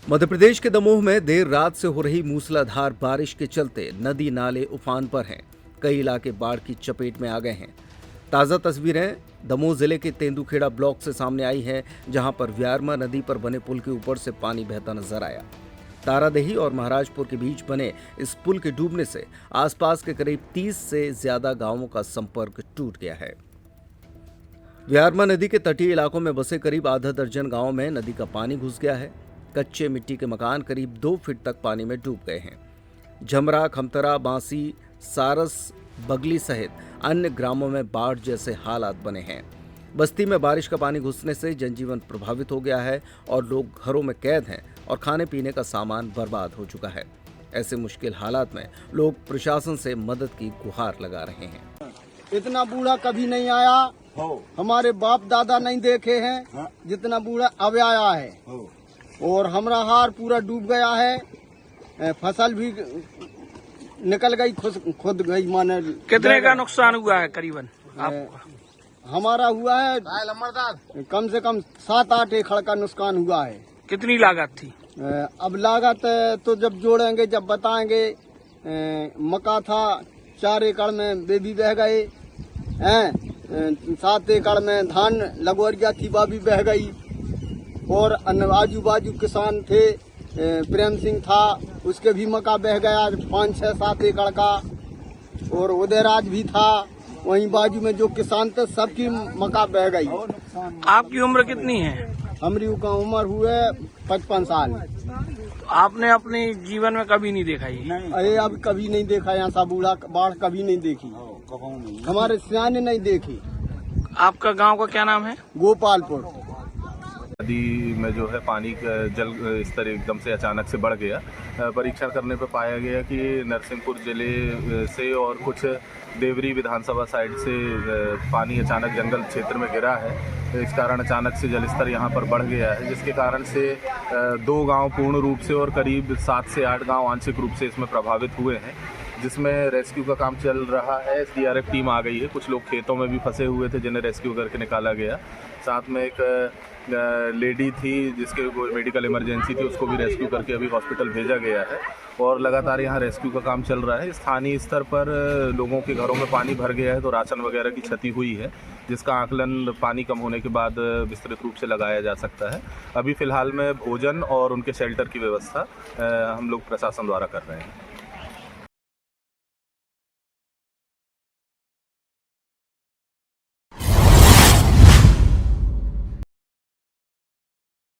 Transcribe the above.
मध्य प्रदेश के दमोह में देर रात से हो रही मूसलाधार बारिश के चलते नदी नाले उफान पर हैं। कई इलाके बाढ़ की चपेट में आ गए हैं। ताज़ा तस्वीरें दमोह जिले के तेंदुखेड़ा ब्लॉक से सामने आई हैं, जहां पर व्यारमा नदी पर बने पुल के ऊपर से पानी बहता नजर आया। तारादेही और महाराजपुर के बीच बने इस पुल के डूबने से आसपास के करीब 30 से ज्यादा गांवों का संपर्क टूट गया है। व्यारमा नदी के तटीय इलाकों में बसे करीब आधा दर्जन गांवों में नदी का पानी घुस गया है। कच्चे मिट्टी के मकान करीब 2 फीट तक पानी में डूब गए हैं। झमरा, खमतरा, बांसी, सारस, बगली सहित अन्य ग्रामों में बाढ़ जैसे हालात बने हैं। बस्ती में बारिश का पानी घुसने से जनजीवन प्रभावित हो गया है और लोग घरों में कैद हैं और खाने पीने का सामान बर्बाद हो चुका है। ऐसे मुश्किल हालात में लोग प्रशासन से मदद की गुहार लगा रहे हैं। इतना बूढ़ा कभी नहीं आया, हमारे बाप दादा नहीं देखे हैं जितना बूढ़ा अब आया है। और हमरा हार पूरा डूब गया है, फसल भी निकल गई, खुद गई। माने कितने का नुकसान हुआ है करीबन आपको? हमारा हुआ है कम से कम 7-8 एकड़ का नुकसान हुआ है। कितनी लागत थी? अब लागत तो जब जोड़ेंगे, जब बताएंगे। मक्का था 4 एकड़ में, वे भी बह गए हैं। 7 एकड़ में धान लगोरिया थी, वह भी बह गई। और आजू बाजू किसान थे, प्रेम सिंह था, उसके भी मक्का बह गया 5-6-7 एकड़ का। और उदयराज भी था, वहीं बाजू में जो किसान थे सबकी मक्का बह गई। आपकी उम्र कितनी है? हमारी का उम्र हुए 55 साल। आपने अपने जीवन में कभी नहीं देखा ये? अरे अब कभी नहीं देखा, यहाँ सा बूढ़ा बाढ़ कभी नहीं देखी, हमारे सियाने नहीं देखी। आपका गांव का क्या नाम है? गोपालपुर। नदी में जो है पानी का जल स्तर एकदम से अचानक से बढ़ गया। परीक्षण करने पर पाया गया कि नरसिंहपुर जिले से और कुछ देवरी विधानसभा साइड से पानी अचानक जंगल क्षेत्र में गिरा है। इस कारण अचानक से जल स्तर यहाँ पर बढ़ गया है, जिसके कारण से 2 गांव पूर्ण रूप से और करीब 7 से 8 गांव आंशिक रूप से इसमें प्रभावित हुए हैं, जिसमें रेस्क्यू का काम चल रहा है। एसडीआरएफ टीम आ गई है। कुछ लोग खेतों में भी फंसे हुए थे जिन्हें रेस्क्यू करके निकाला गया। साथ में एक लेडी थी जिसके मेडिकल इमरजेंसी थी, उसको भी रेस्क्यू करके अभी हॉस्पिटल भेजा गया है। और लगातार यहाँ रेस्क्यू का काम चल रहा है। स्थानीय स्तर पर लोगों के घरों में पानी भर गया है, तो राशन वगैरह की क्षति हुई है, जिसका आकलन पानी कम होने के बाद विस्तृत रूप से लगाया जा सकता है। अभी फ़िलहाल में भोजन और उनके शेल्टर की व्यवस्था हम लोग प्रशासन द्वारा कर रहे हैं।